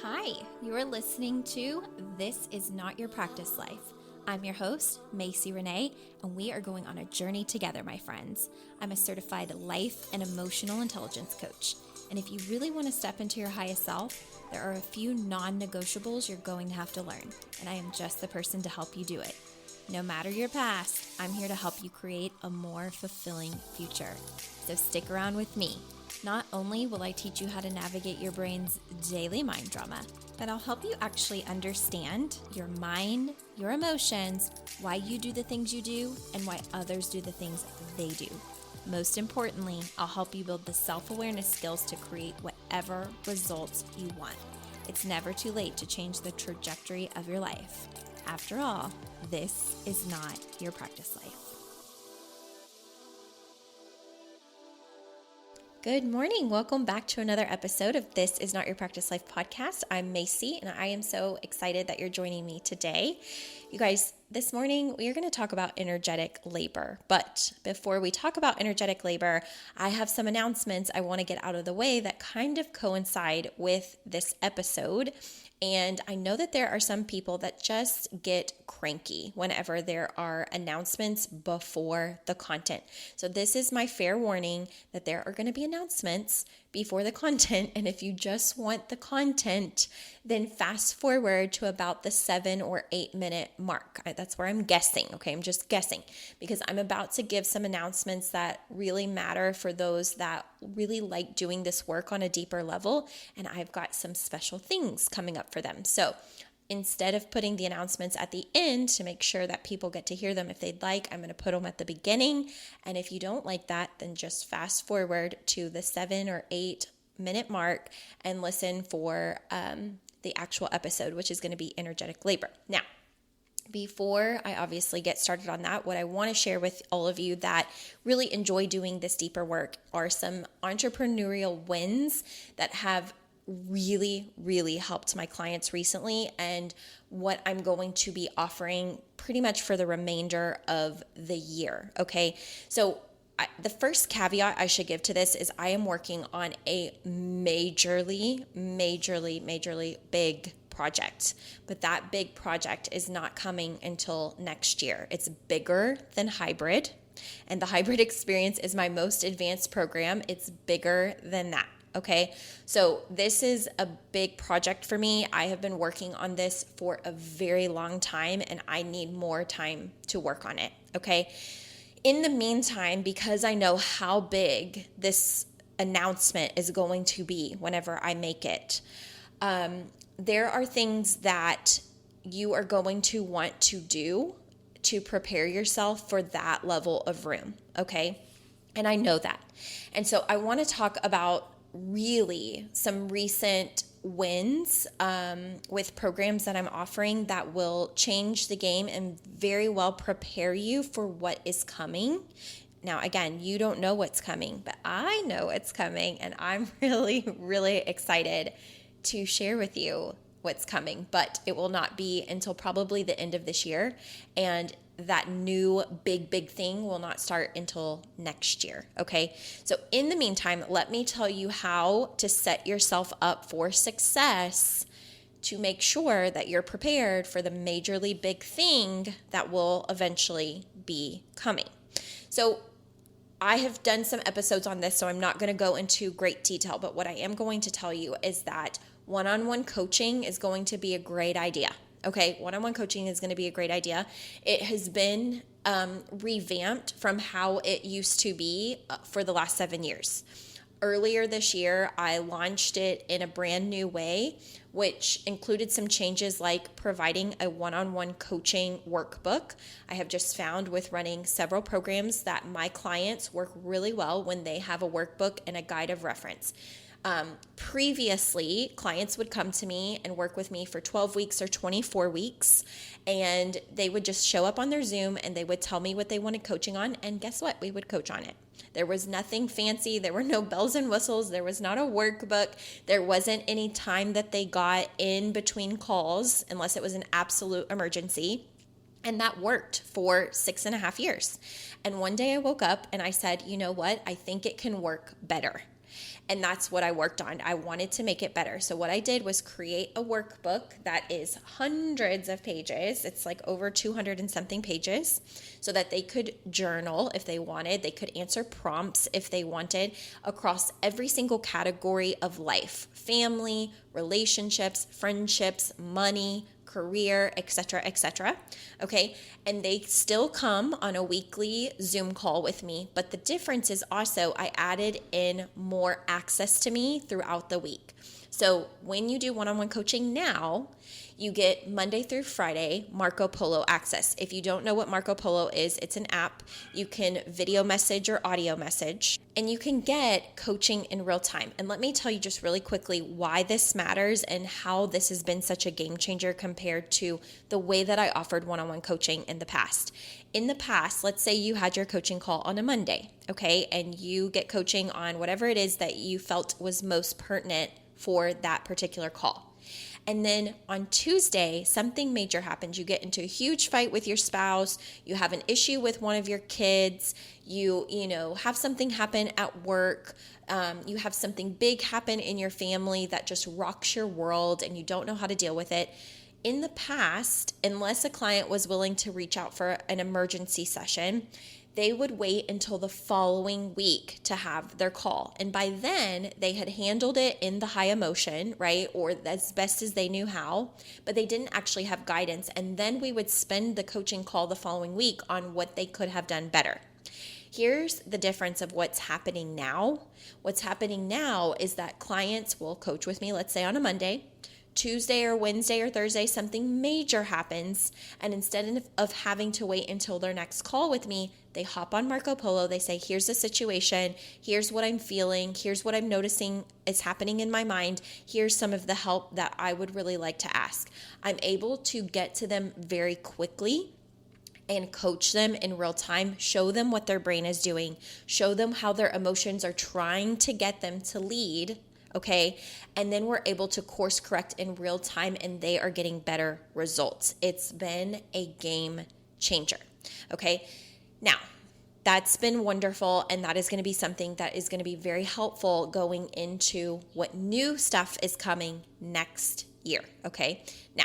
Hi, you're listening to This Is Not Your Practice Life. I'm your host, Macy Renee, and we are going on a journey together, my friends. I'm a certified life and emotional intelligence coach. And if you really want to step into your highest self, there are a few non-negotiables you're going to have to learn, and I am just the person to help you do it. No matter your past, I'm here to help you create a more fulfilling future. So stick around with me. Not only will I teach you how to navigate your brain's daily mind drama, but I'll help you actually understand your mind, your emotions, why you do the things you do, and why others do the things they do. Most importantly, I'll help you build the self-awareness skills to create whatever results you want. It's never too late to change the trajectory of your life. After all, this is not your practice life. Good morning. Welcome back to another episode of This Is Not Your Practice Life podcast. I'm Macy, and I am so excited that you're joining me today. You guys, this morning we are going to talk about energetic labor. But before we talk about energetic labor, I have some announcements I want to get out of the way that kind of coincide with this episode. And I know that there are some people that just get cranky whenever there are announcements before the content. So this is my fair warning that there are going to be announcements before the content. And if you just want the content, then fast forward to about the 7 or 8 minute mark. That's where I'm guessing. Okay, I'm just guessing because I'm about to give some announcements that really matter for those that really like doing this work on a deeper level. And I've got some special things coming up for them. So instead of putting the announcements at the end to make sure that people get to hear them if they'd like, I'm going to put them at the beginning. And if you don't like that, then just fast forward to the 7 or 8 minute mark and listen for the actual episode, which is going to be energetic labor. Now, before I obviously get started on that, what I want to share with all of you that really enjoy doing this deeper work are some entrepreneurial wins that have really helped my clients recently, and what I'm going to be offering pretty much for the remainder of the year. Okay, so the first caveat I should give to this is I am working on a majorly big project, but that big project is not coming until next year. It's bigger than hybrid, and the hybrid experience is my most advanced program. It's bigger than that. Okay, so this is a big project for me. I have been working on this for a very long time, and I need more time to work on it. Okay, in the meantime, because I know how big this announcement is going to be whenever I make it, there are things that you are going to want to do to prepare yourself for that level of room. Okay, and I know that. And so I want to talk about really some recent wins with programs that I'm offering that will change the game and very well prepare you for what is coming. Now, again, you don't know what's coming, but I know what's coming, and I'm really excited to share with you what's coming, but it will not be until probably the end of this year, and that new big thing will not start until next year. Okay, so in the meantime, let me tell you how to set yourself up for success to make sure that you're prepared for the majorly big thing that will eventually be coming. So I have done some episodes on this, so I'm not going to go into great detail, but what I am going to tell you is that one-on-one coaching is going to be a great idea. Okay, one-on-one coaching is going to be a great idea. It has been revamped from how it used to be for the last 7 years. Earlier this year, I launched it in a brand new way, which included some changes like providing a one-on-one coaching workbook. I have just found with running several programs that my clients work really well when they have a workbook and a guide of reference. Previously, clients would come to me and work with me for 12 weeks or 24 weeks, and they would just show up on their Zoom and they would tell me what they wanted coaching on, and guess what? We would coach on it. There was nothing fancy. There were no bells and whistles. There was not a workbook. There wasn't any time that they got in between calls unless it was an absolute emergency. And that worked for 6.5 years. And one day I woke up and I said, you know what? I think it can work better. And that's what I worked on. I wanted to make it better. So what I did was create a workbook that is hundreds of pages. It's like over 200 and something pages, so that they could journal if they wanted. They could answer prompts if they wanted across every single category of life: family, relationships, friendships, money, career, etc., etc. Okay. And they still come on a weekly Zoom call with me. But the difference is also I added in more access to me throughout the week. So when you do one-on-one coaching now, you get Monday through Friday Marco Polo access. If you don't know what Marco Polo is, it's an app. You can video message or audio message, and you can get coaching in real time. And let me tell you just really quickly why this matters and how this has been such a game changer compared to the way that I offered one-on-one coaching in the past. In the past, let's say you had your coaching call on a Monday, okay, and you get coaching on whatever it is that you felt was most pertinent for that particular call. And then on Tuesday, something major happens. You get into a huge fight with your spouse. You have an issue with one of your kids. You have something happen at work. You have something big happen in your family that just rocks your world and you don't know how to deal with it. In the past, unless a client was willing to reach out for an emergency session, they would wait until the following week to have their call. And by then, they had handled it in the high emotion, right? Or as best as they knew how, but they didn't actually have guidance. And then we would spend the coaching call the following week on what they could have done better. Here's the difference of what's happening now. What's happening now is that clients will coach with me, let's say on a Monday. Tuesday or Wednesday or Thursday, something major happens. And instead of having to wait until their next call with me, they hop on Marco Polo. They say, here's the situation. Here's what I'm feeling. Here's what I'm noticing is happening in my mind. Here's some of the help that I would really like to ask. I'm able to get to them very quickly and coach them in real time, show them what their brain is doing, show them how their emotions are trying to get them to lead. Okay. And then we're able to course correct in real time and they are getting better results. It's been a game changer. Okay. Now, that's been wonderful. And that is going to be something that is going to be very helpful going into what new stuff is coming next year. Okay. Now,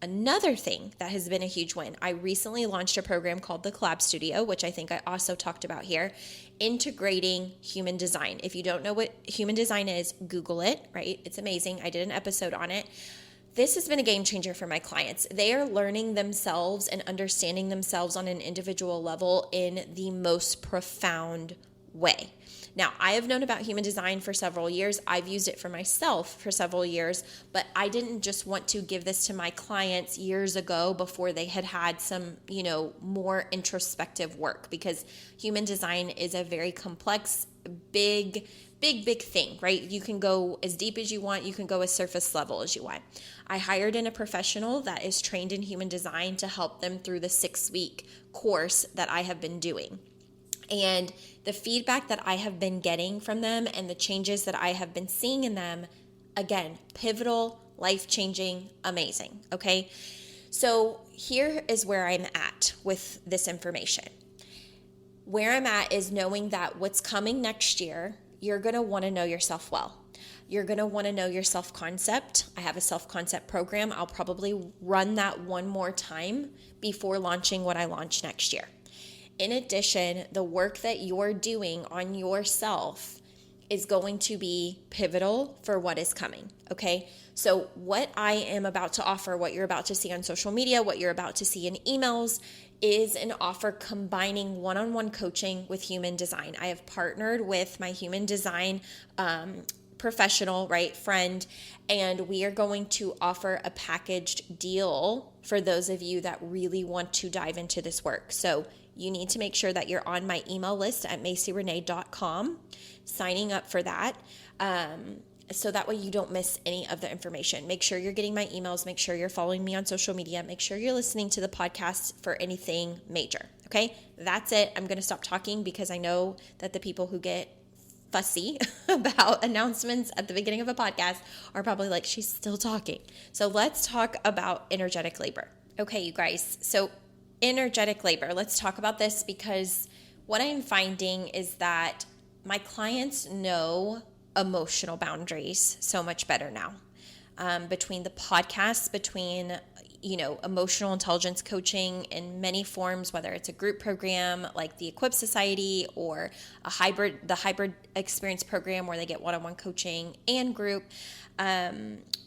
another thing that has been a huge win, I recently launched a program called the Collab Studio, which I think I also talked about here, integrating human design. If you don't know what human design is, Google it, right? It's amazing. I did an episode on it. This has been a game changer for my clients. They are learning themselves and understanding themselves on an individual level in the most profound way. Now, I have known about human design for several years. I've used it for myself for several years, but I didn't just want to give this to my clients years ago before they had had some, more introspective work, because human design is a very complex, big thing, right? You can go as deep as you want. You can go as surface level as you want. I hired in a professional that is trained in human design to help them through the 6-week course that I have been doing. And the feedback that I have been getting from them and the changes that I have been seeing in them, again, pivotal, life-changing, amazing, okay? So here is where I'm at with this information. Where I'm at is knowing that what's coming next year, you're going to want to know yourself well. You're going to want to know your self-concept. I have a self-concept program. I'll probably run that one more time before launching what I launch next year. In addition, the work that you're doing on yourself is going to be pivotal for what is coming, okay? So what I am about to offer, what you're about to see on social media, what you're about to see in emails, is an offer combining one-on-one coaching with human design. I have partnered with my human design professional, right, friend, and we are going to offer a packaged deal for those of you that really want to dive into this work. So you need to make sure that you're on my email list at MacyRenee.com, signing up for that, so that way you don't miss any of the information. Make sure you're getting my emails. Make sure you're following me on social media. Make sure you're listening to the podcast for anything major, okay? That's it. I'm going to stop talking because I know that the people who get fussy about announcements at the beginning of a podcast are probably like, she's still talking. So let's talk about energetic labor. Okay, you guys. So energetic labor. Let's talk about this because what I'm finding is that my clients know emotional boundaries so much better now. Between the podcasts, between emotional intelligence coaching in many forms, whether it's a group program like the Equip Society or the hybrid experience program where they get one-on-one coaching and group,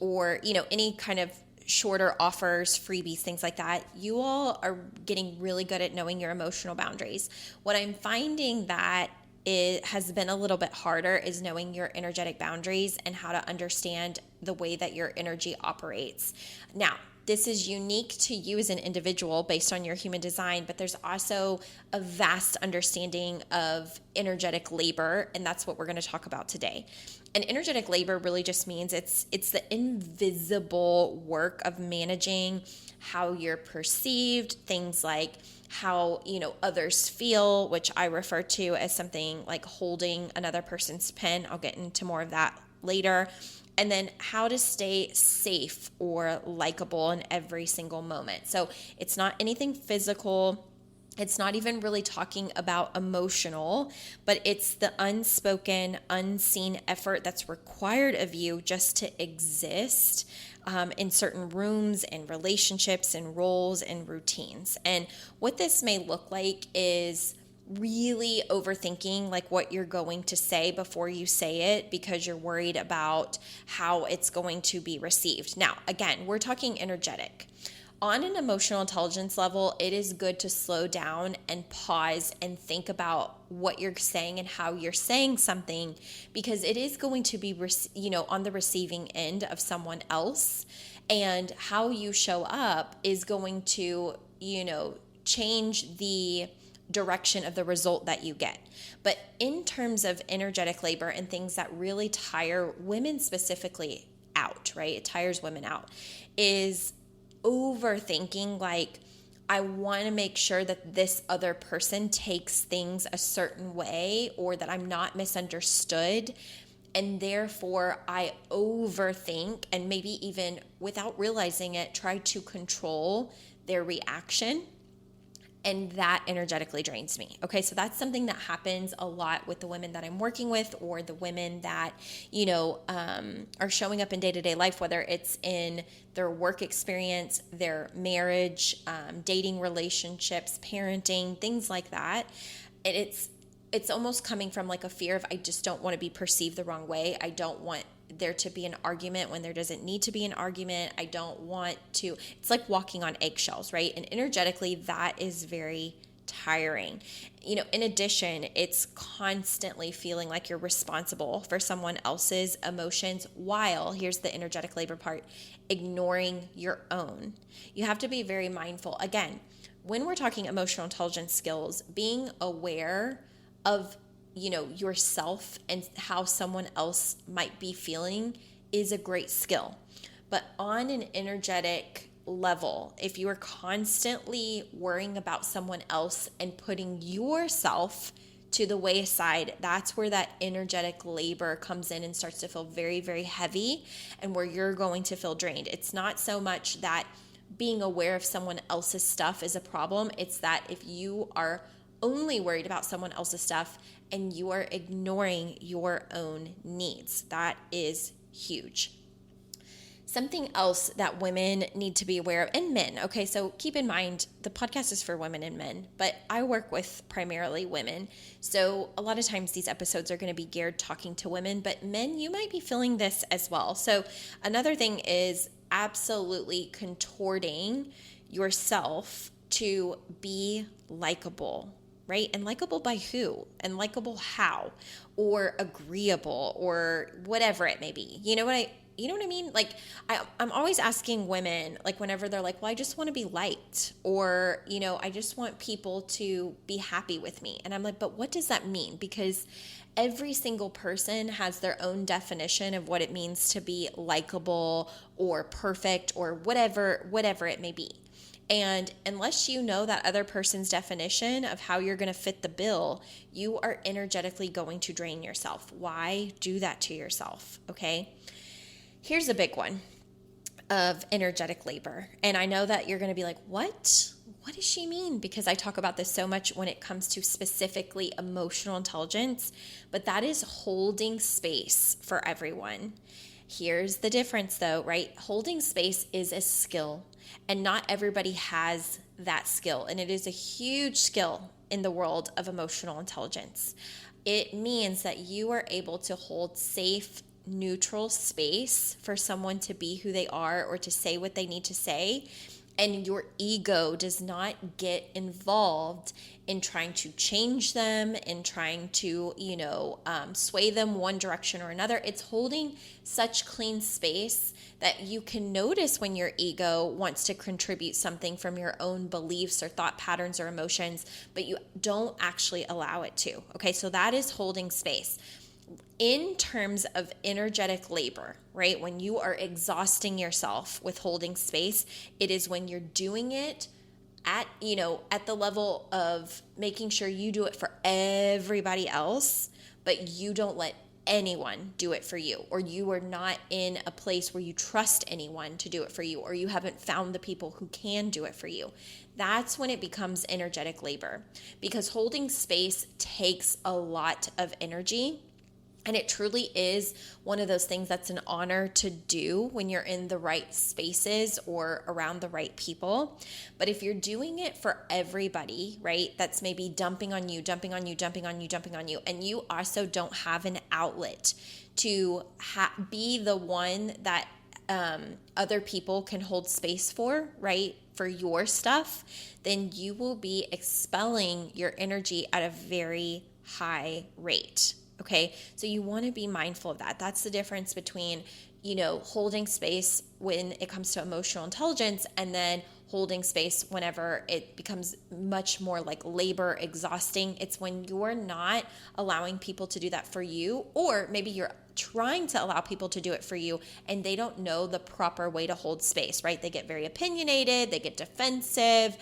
or any kind of shorter offers, freebies, things like that. You all are getting really good at knowing your emotional boundaries. What I'm finding that it has been a little bit harder is knowing your energetic boundaries and how to understand the way that your energy operates. Now, this is unique to you as an individual based on your human design, but there's also a vast understanding of energetic labor, and that's what we're going to talk about today. And energetic labor really just means it's the invisible work of managing how you're perceived, things like how others feel, which I refer to as something like holding another person's pen. I'll get into more of that later. And then how to stay safe or likable in every single moment. So it's not anything physical. It's not even really talking about emotional, but it's the unspoken, unseen effort that's required of you just to exist in certain rooms and relationships and roles and routines. And what this may look like is really overthinking like what you're going to say before you say it because you're worried about how it's going to be received. Now, again, we're talking energetic. On an emotional intelligence level, it is good to slow down and pause and think about what you're saying and how you're saying something, because it is going to be, on the receiving end of someone else, and how you show up is going to, change the direction of the result that you get. But in terms of energetic labor and things that really tire women specifically out, right? It tires women out, is overthinking, like, I want to make sure that this other person takes things a certain way or that I'm not misunderstood. And therefore, I overthink and maybe even without realizing it, try to control their reaction. And that energetically drains me. Okay, so that's something that happens a lot with the women that I'm working with, or the women that, are showing up in day-to-day life, whether it's in their work experience, their marriage, dating relationships, parenting, things like that. And it's almost coming from like a fear of, I just don't want to be perceived the wrong way. I don't want there to be an argument when there doesn't need to be an argument. I don't want to, it's like walking on eggshells, right? And energetically, that is very tiring. In addition, it's constantly feeling like you're responsible for someone else's emotions while, here's the energetic labor part, ignoring your own. You have to be very mindful. Again, when we're talking emotional intelligence skills, being aware of yourself and how someone else might be feeling is a great skill. But on an energetic level, if you are constantly worrying about someone else and putting yourself to the wayside, that's where that energetic labor comes in and starts to feel very, very heavy, and where you're going to feel drained. It's not so much that being aware of someone else's stuff is a problem. It's that if you are only worried about someone else's stuff and you are ignoring your own needs, that is huge. Something else that women need to be aware of, and men, okay, so keep in mind, the podcast is for women and men, but I work with primarily women. So a lot of times these episodes are going to be geared talking to women, but men, you might be feeling this as well. So another thing is absolutely contorting yourself to be likable, right? And likable by who? And likable how? Or agreeable, or whatever it may be. You know what I mean? Like, I'm always asking women, like, whenever they're like, well, I just want to be liked, or, I just want people to be happy with me. And I'm like, but what does that mean? Because every single person has their own definition of what it means to be likable or perfect or whatever it may be. And unless you know that other person's definition of how you're going to fit the bill, you are energetically going to drain yourself. Why do that to yourself? Okay. Here's a big one of energetic labor. And I know that you're going to be like, what? what does she mean? Because I talk about this so much when it comes to specifically emotional intelligence, but that is holding space for everyone. Here's the difference though, right? Holding space is a skill, and not everybody has that skill. And it is a huge skill in the world of emotional intelligence. It means that you are able to hold safe, neutral space for someone to be who they are or to say what they need to say. And your ego does not get involved in trying to change them, in trying to, sway them one direction or another. It's holding such clean space that you can notice when your ego wants to contribute something from your own beliefs or thought patterns or emotions, but you don't actually allow it to. Okay, so that is holding space. In terms of energetic labor, right? When you are exhausting yourself with holding space, it is when you're doing it at the level of making sure you do it for everybody else, but you don't let anyone do it for you, or you are not in a place where you trust anyone to do it for you, or you haven't found the people who can do it for you. That's when it becomes energetic labor, because holding space takes a lot of energy. And it truly is one of those things that's an honor to do when you're in the right spaces or around the right people. But if you're doing it for everybody, right, that's maybe dumping on you, and you also don't have an outlet to be the one that other people can hold space for, right, for your stuff, then you will be expelling your energy at a very high rate. Okay, so you want to be mindful of that. That's the difference between, holding space when it comes to emotional intelligence and then holding space whenever it becomes much more like labor exhausting. It's when you're not allowing people to do that for you, or maybe you're trying to allow people to do it for you and they don't know the proper way to hold space, right? They get very opinionated, they get defensive,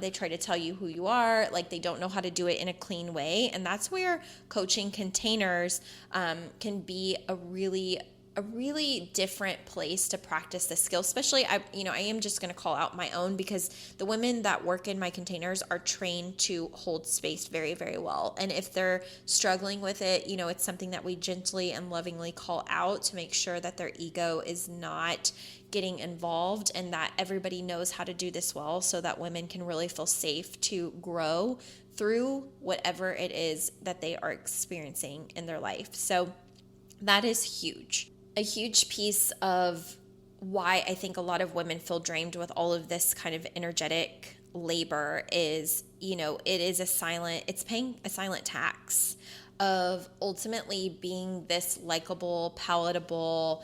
they try to tell you who you are, like they don't know how to do it in a clean way. And that's where coaching containers can be a really different place to practice this skill. Especially, I am just going to call out my own, because the women that work in my containers are trained to hold space very, very well. And if they're struggling with it, it's something that we gently and lovingly call out to make sure that their ego is not getting involved, and that everybody knows how to do this well, so that women can really feel safe to grow through whatever it is that they are experiencing in their life. So that is huge. A huge piece of why I think a lot of women feel drained with all of this kind of energetic labor is, it's paying a silent tax of ultimately being this likable, palatable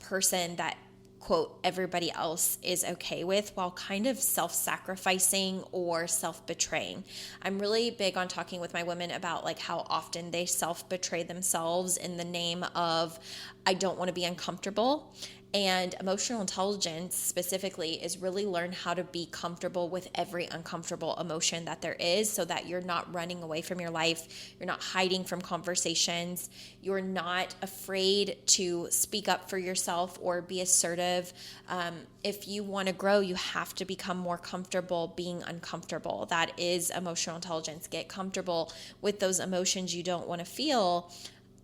person that, quote, everybody else is okay with, while kind of self-sacrificing or self-betraying. I'm really big on talking with my women about like how often they self-betray themselves in the name of, I don't want to be uncomfortable. And emotional intelligence specifically is really learn how to be comfortable with every uncomfortable emotion that there is, so that you're not running away from your life, you're not hiding from conversations, you're not afraid to speak up for yourself or be assertive. If you want to grow, you have to become more comfortable being uncomfortable. That is emotional intelligence. Get comfortable with those emotions you don't want to feel,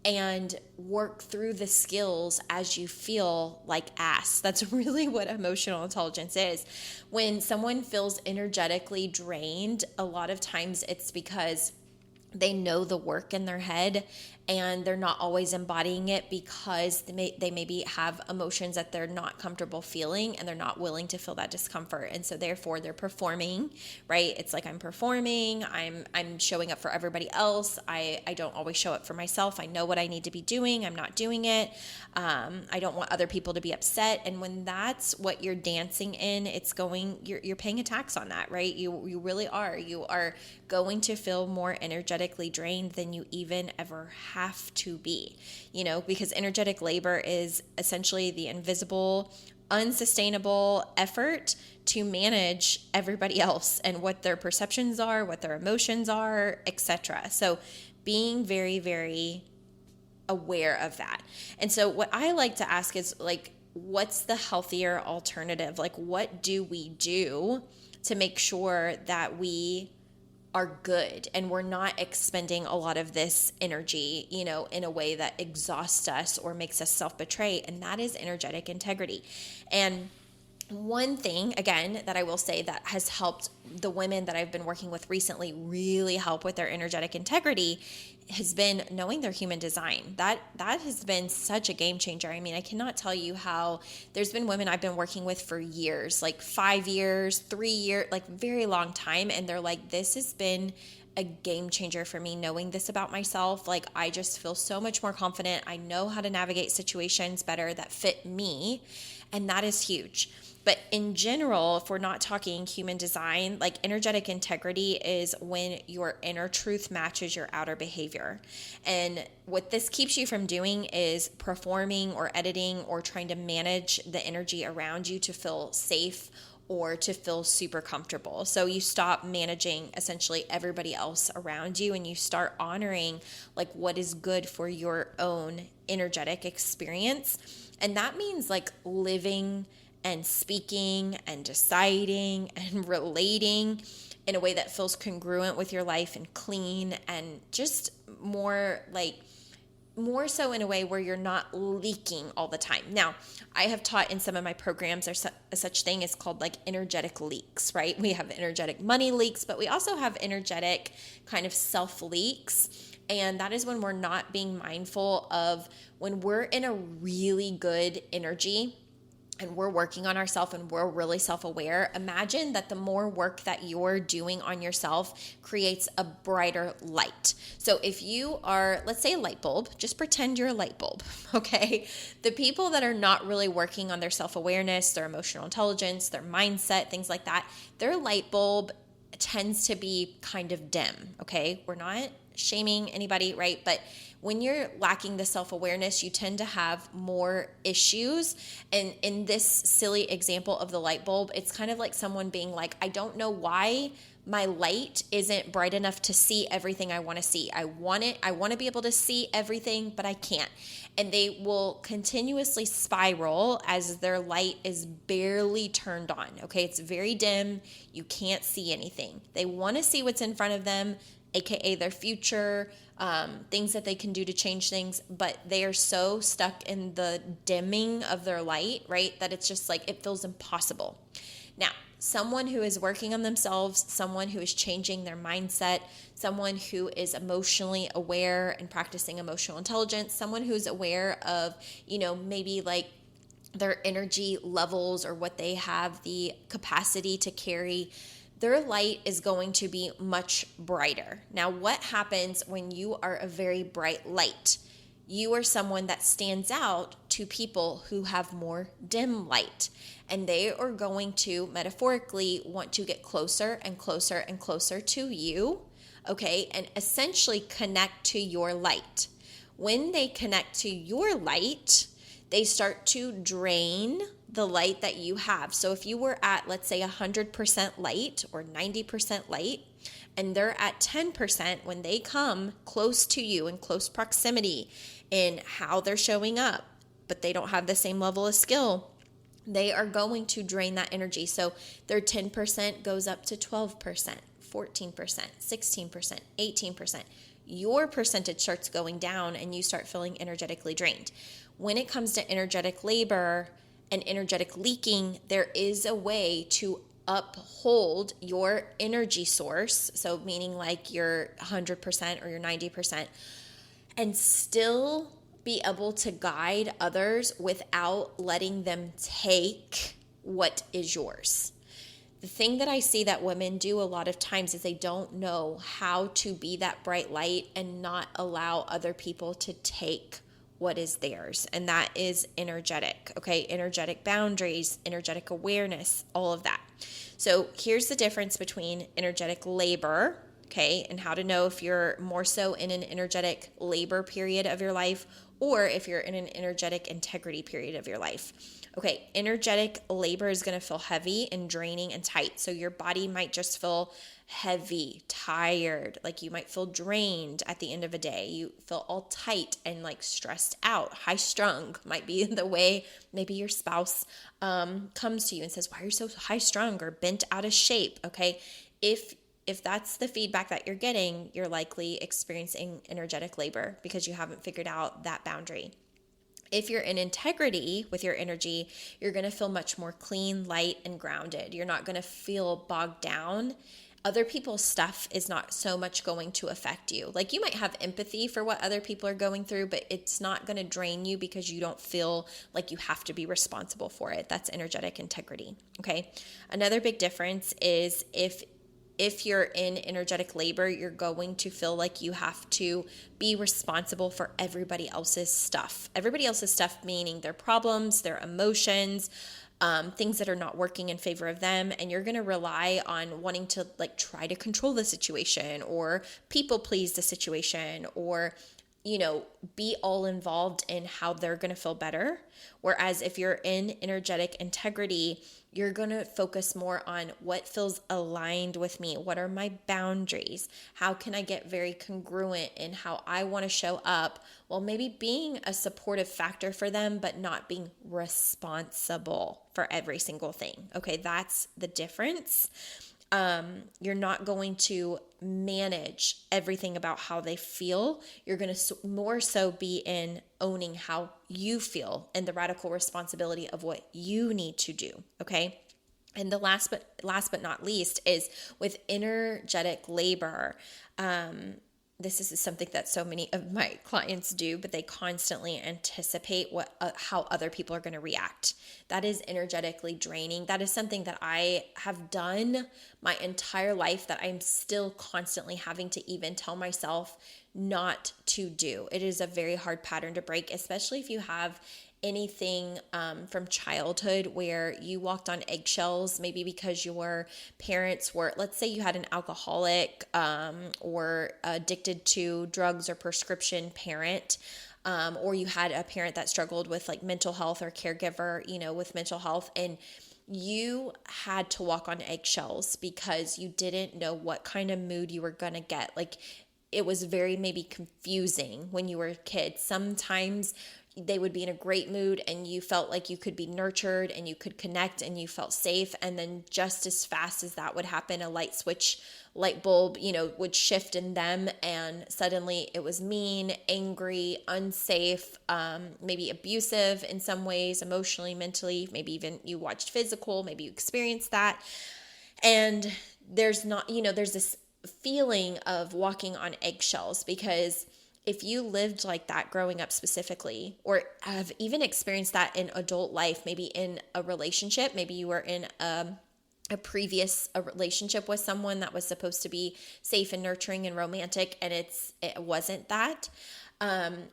and work through the skills as you feel like ass. That's really what emotional intelligence is. When someone feels energetically drained, a lot of times it's because they know the work in their head and they're not always embodying it, because they maybe have emotions that they're not comfortable feeling and they're not willing to feel that discomfort. And so therefore they're performing, right? It's like, I'm performing, I'm showing up for everybody else. I don't always show up for myself. I know what I need to be doing. I'm not doing it. I don't want other people to be upset. And when that's what you're dancing in, you're paying a tax on that, right? You really are. You are going to feel more energetically drained than you even ever have to be, because energetic labor is essentially the invisible, unsustainable effort to manage everybody else and what their perceptions are, what their emotions are, etc. So being very, very aware of that. And so what I like to ask is, like, what's the healthier alternative? Like, what do we do to make sure that we are good and we're not expending a lot of this energy, in a way that exhausts us or makes us self-betray. And that is energetic integrity. And one thing, again, that I will say that has helped the women that I've been working with recently really help with their energetic integrity has been knowing their human design. That has been such a game changer. I mean, I cannot tell you how there's been women I've been working with for years, like 5 years, 3 years, like very long time. And they're like, this has been a game changer for me, knowing this about myself. Like, I just feel so much more confident. I know how to navigate situations better that fit me. And that is huge. But in general, if we're not talking human design, like energetic integrity is when your inner truth matches your outer behavior. And what this keeps you from doing is performing or editing or trying to manage the energy around you to feel safe or to feel super comfortable. So you stop managing essentially everybody else around you and you start honoring like what is good for your own energetic experience. And that means like living and speaking and deciding and relating in a way that feels congruent with your life and clean and just more so in a way where you're not leaking all the time. Now, I have taught in some of my programs there's a such thing as called like energetic leaks, right? We have energetic money leaks, but we also have energetic kind of self leaks. And that is when we're not being mindful of when we're in a really good energy and we're working on ourselves and we're really self-aware. Imagine that the more work that you're doing on yourself creates a brighter light. So if you are, let's say a light bulb, just pretend you're a light bulb, okay? The people that are not really working on their self-awareness, their emotional intelligence, their mindset, things like that, their light bulb tends to be kind of dim, okay? We're not shaming anybody, right? But when you're lacking the self-awareness, you tend to have more issues. And in this silly example of the light bulb, it's kind of like someone being like, I don't know why my light isn't bright enough to see everything I want to see. I want to be able to see everything, but I can't. And they will continuously spiral as their light is barely turned on. Okay, it's very dim. You can't see anything. They want to see what's in front of them, aka their future, things that they can do to change things, but they are so stuck in the dimming of their light, right, that it's just like it feels impossible. Now, someone who is working on themselves, someone who is changing their mindset, someone who is emotionally aware and practicing emotional intelligence, someone who's aware of, maybe like their energy levels or what they have the capacity to carry, their light is going to be much brighter. Now, what happens when you are a very bright light? You are someone that stands out to people who have more dim light, and they are going to metaphorically want to get closer and closer and closer to you, okay, and essentially connect to your light. When they connect to your light, they start to drain the light that you have. So if you were at, let's say, 100% light or 90% light, and they're at 10%, when they come close to you in close proximity in how they're showing up, but they don't have the same level of skill, they are going to drain that energy. So their 10% goes up to 12%, 14%, 16%, 18%. Your percentage starts going down and you start feeling energetically drained. When it comes to energetic labor and energetic leaking, there is a way to uphold your energy source, so meaning like your 100% or your 90%, and still be able to guide others without letting them take what is yours. The thing that I see that women do a lot of times is they don't know how to be that bright light and not allow other people to take what is theirs. And that is energetic, okay? Energetic boundaries, energetic awareness, all of that. So here's the difference between energetic labor, okay, and how to know if you're more so in an energetic labor period of your life or if you're in an energetic integrity period of your life. Okay, energetic labor is going to feel heavy and draining and tight. So your body might just feel heavy, tired, like you might feel drained at the end of a day. You feel all tight and like stressed out, high strung might be the way maybe your spouse comes to you and says, why are you so high strung or bent out of shape? Okay, if that's the feedback that you're getting, you're likely experiencing energetic labor because you haven't figured out that boundary. If you're in integrity with your energy, you're going to feel much more clean, light, and grounded. You're not going to feel bogged down. Other people's stuff is not so much going to affect you. Like you might have empathy for what other people are going through, but it's not going to drain you because you don't feel like you have to be responsible for it. That's energetic integrity. Okay. Another big difference is if you're in energetic labor, you're going to feel like you have to be responsible for everybody else's stuff. Everybody else's stuff meaning their problems, their emotions, things that are not working in favor of them. And you're going to rely on wanting to like try to control the situation or people please the situation or be all involved in how they're going to feel better. Whereas if you're in energetic integrity, you're going to focus more on what feels aligned with me. What are my boundaries? How can I get very congruent in how I want to show up? Well, maybe being a supportive factor for them, but not being responsible for every single thing. Okay, that's the difference. You're not going to manage everything about how they feel. You're going to more so be in owning how you feel and the radical responsibility of what you need to do. Okay. And the last but not least is with energetic labor. This is something that so many of my clients do, but they constantly anticipate how other people are going to react. That is energetically draining. That is something that I have done my entire life that I'm still constantly having to even tell myself not to do. It is a very hard pattern to break, especially if you have anything from childhood where you walked on eggshells, maybe because your parents were, let's say you had an alcoholic or addicted to drugs or prescription parent, or you had a parent that struggled with like mental health or caregiver, with mental health, and you had to walk on eggshells because you didn't know what kind of mood you were going to get. Like it was very maybe confusing when you were a kid. Sometimes they would be in a great mood and you felt like you could be nurtured and you could connect and you felt safe. And then just as fast as that would happen, a light bulb, would shift in them. And suddenly it was mean, angry, unsafe, maybe abusive in some ways, emotionally, mentally, maybe even you watched physical, maybe you experienced that. And there's this feeling of walking on eggshells because if you lived like that growing up specifically, or have even experienced that in adult life, maybe in a relationship, maybe you were in a relationship with someone that was supposed to be safe and nurturing and romantic, and it wasn't that,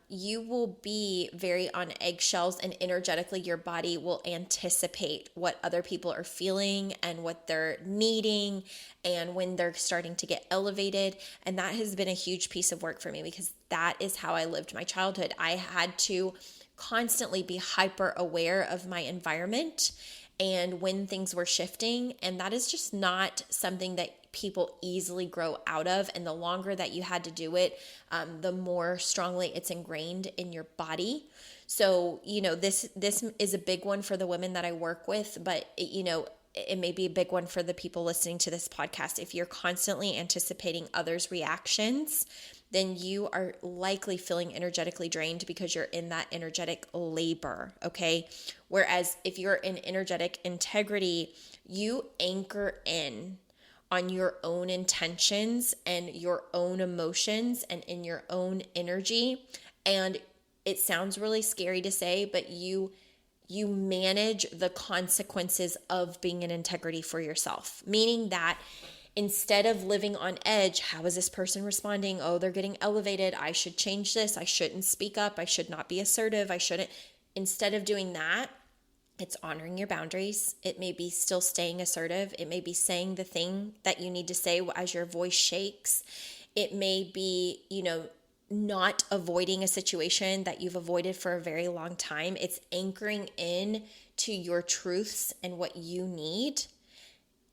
you will be very on eggshells, and energetically your body will anticipate what other people are feeling and what they're needing and when they're starting to get elevated. And that has been a huge piece of work for me because that is how I lived my childhood. I had to constantly be hyper aware of my environment and when things were shifting. And that is just not something that people easily grow out of. And the longer that you had to do it, the more strongly it's ingrained in your body. So, this is a big one for the women that I work with, but it may be a big one for the people listening to this podcast. If you're constantly anticipating others' reactions, then you are likely feeling energetically drained because you're in that energetic labor, okay? Whereas if you're in energetic integrity, you anchor in on your own intentions and your own emotions and in your own energy. And it sounds really scary to say, but you manage the consequences of being in integrity for yourself, meaning that instead of living on edge, how is this person responding? Oh, they're getting elevated. I should change this. I shouldn't speak up. I should not be assertive. I shouldn't. Instead of doing that, it's honoring your boundaries. It may be still staying assertive. It may be saying the thing that you need to say as your voice shakes. It may be, not avoiding a situation that you've avoided for a very long time. It's anchoring in to your truths and what you need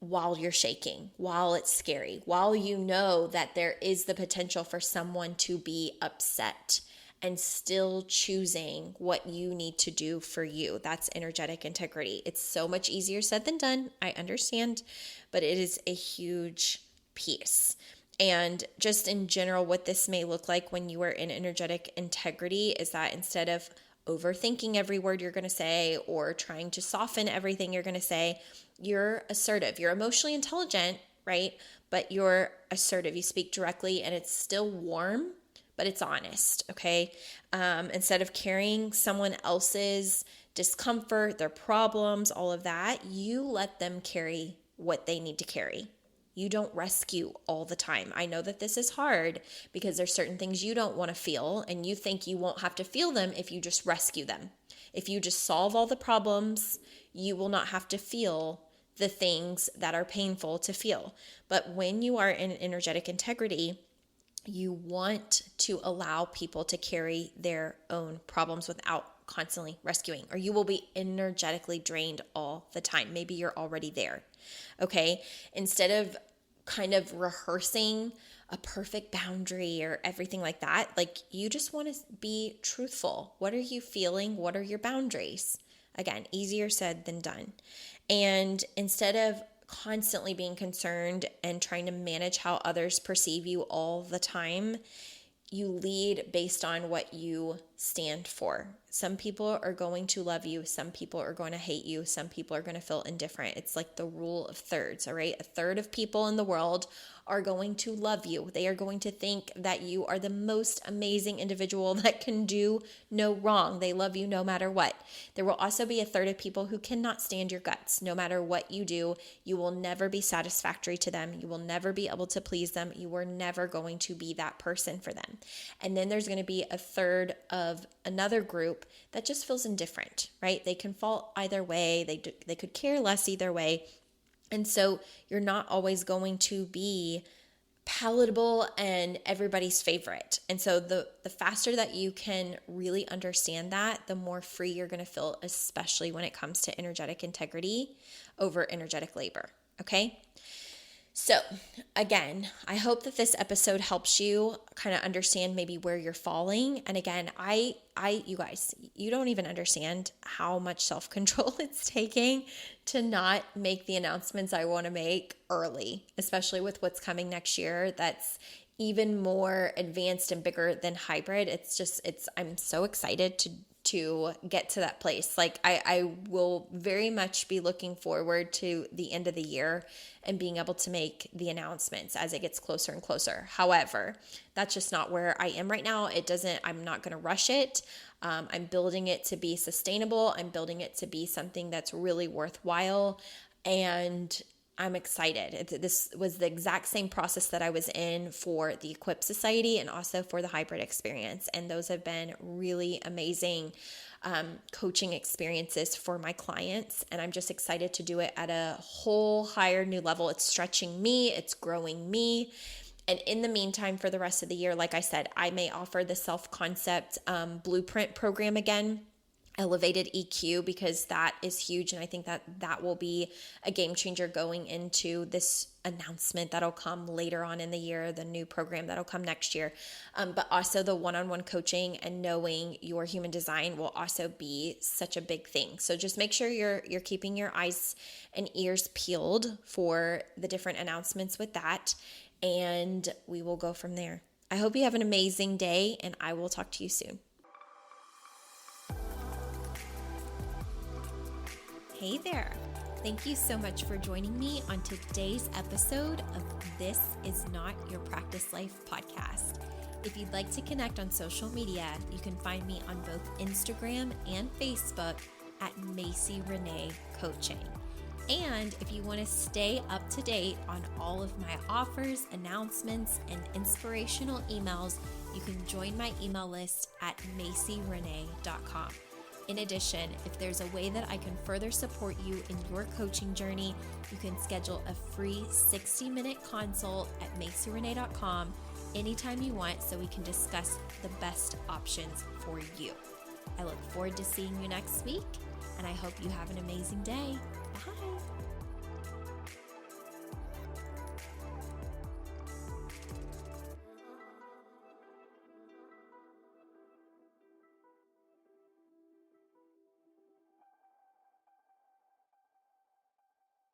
while you're shaking, while it's scary, while you know that there is the potential for someone to be upset, and still choosing what you need to do for you. That's energetic integrity. It's so much easier said than done. I understand, but it is a huge piece. And just in general, what this may look like when you are in energetic integrity is that instead of overthinking every word you're going to say or trying to soften everything you're going to say, you're assertive. You're emotionally intelligent, right? But you're assertive. You speak directly and it's still warm, but it's honest, okay? Instead of carrying someone else's discomfort, their problems, all of that, you let them carry what they need to carry. You don't rescue all the time. I know that this is hard because there's certain things you don't want to feel and you think you won't have to feel them if you just rescue them. If you just solve all the problems, you will not have to feel the things that are painful to feel. But when you are in energetic integrity, you want to allow people to carry their own problems without constantly rescuing, or you will be energetically drained all the time. Maybe you're already there, okay? Instead of kind of rehearsing a perfect boundary or everything like that, like you just want to be truthful. What are you feeling? What are your boundaries? Again, easier said than done. And instead of constantly being concerned and trying to manage how others perceive you all the time, you lead based on what you stand for. Some people are going to love you. Some people are going to hate you. Some people are going to feel indifferent. It's like the rule of thirds, all right? A third of people in the world are going to love you. They are going to think that you are the most amazing individual that can do no wrong. They love you no matter what. There will also be a third of people who cannot stand your guts. No matter what you do, you will never be satisfactory to them. You will never be able to please them. You are never going to be that person for them. And then there's going to be a third of another group that just feels indifferent, right? They can fall either way. They could care less either way. And so you're not always going to be palatable and everybody's favorite. And so the faster that you can really understand that, the more free you're going to feel, especially when it comes to energetic integrity over energetic labor. Okay? So again, I hope that this episode helps you kind of understand maybe where you're falling. And again, you guys, you don't even understand how much self-control it's taking to not make the announcements I want to make early, especially with what's coming next year. That's even more advanced and bigger than hybrid. I'm so excited to get to that place. Like I will very much be looking forward to the end of the year and being able to make the announcements as it gets closer and closer. However, that's just not where I am right now. I'm not going to rush it. I'm building it to be sustainable. I'm building it to be something that's really worthwhile. And I'm excited. This was the exact same process that I was in for the Equip Society and also for the hybrid experience. And those have been really amazing coaching experiences for my clients. And I'm just excited to do it at a whole higher new level. It's stretching me, it's growing me. And in the meantime, for the rest of the year, like I said, I may offer the self-concept blueprint program again. Elevated EQ, because that is huge. And I think that will be a game changer going into this announcement that'll come later on in the year, the new program that'll come next year. But also the one-on-one coaching and knowing your human design will also be such a big thing. So just make sure you're keeping your eyes and ears peeled for the different announcements with that. And we will go from there. I hope you have an amazing day, and I will talk to you soon. Hey there. Thank you so much for joining me on today's episode of This Is Not Your Practice Life podcast. If you'd like to connect on social media, you can find me on both Instagram and Facebook at Macy Renee Coaching. And if you want to stay up to date on all of my offers, announcements, and inspirational emails, you can join my email list at macyrenee.com. In addition, if there's a way that I can further support you in your coaching journey, you can schedule a free 60-minute consult at macyrenee.com anytime you want so we can discuss the best options for you. I look forward to seeing you next week, and I hope you have an amazing day. Bye.